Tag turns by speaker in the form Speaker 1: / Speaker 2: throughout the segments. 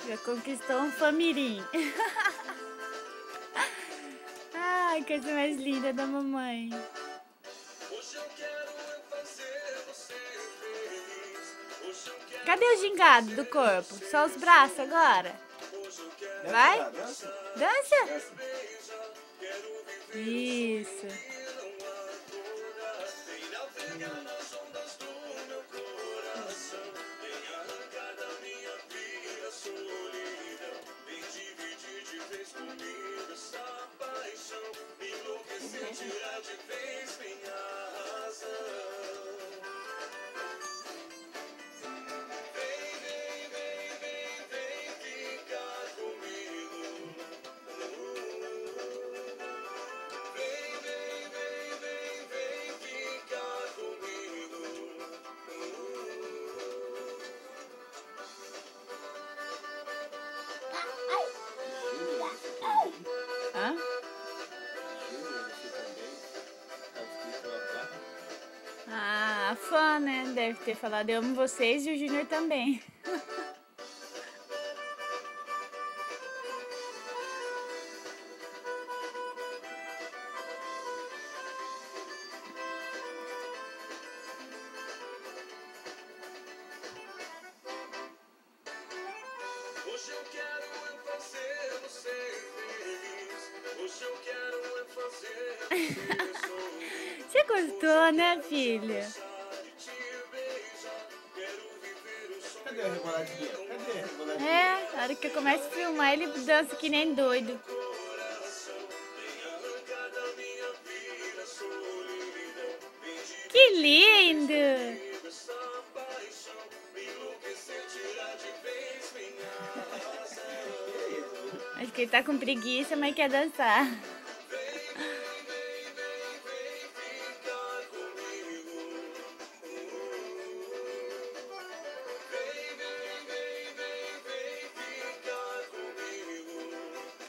Speaker 1: Já conquistou um famirim. Ai, coisa mais linda da mamãe. Cadê o gingado do corpo? Só os braços agora? Vai? Dança? Isso. Hã? Ah, a fã, né? Deve ter falado eu amo vocês e o Júnior também.
Speaker 2: Hoje eu quero é fazer você feliz. Hoje eu quero é fazer você sorrir.
Speaker 1: Você gostou, né, filha?
Speaker 3: Cadê a reboladinha? Cadê a reboladinha?
Speaker 1: É, na hora que eu começo a filmar, ele dança que nem doido. Que lindo! Acho que ele tá com preguiça, mas quer dançar.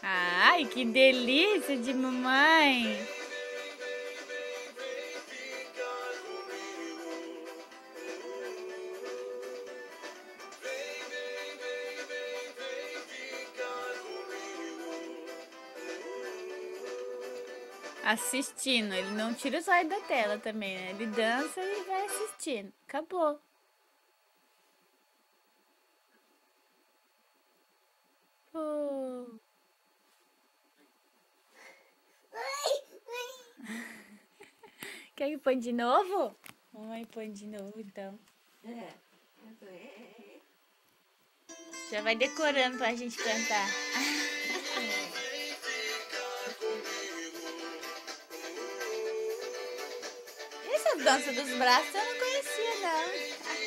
Speaker 1: Ai, que delícia de mamãe! Assistindo, ele não tira os olhos da tela também, né? Ele dança e vai assistindo. Acabou. Oh. Quer que põe de novo? Mamãe põe de novo, então. Já vai decorando pra gente cantar. Essa dança dos braços eu não conhecia, não.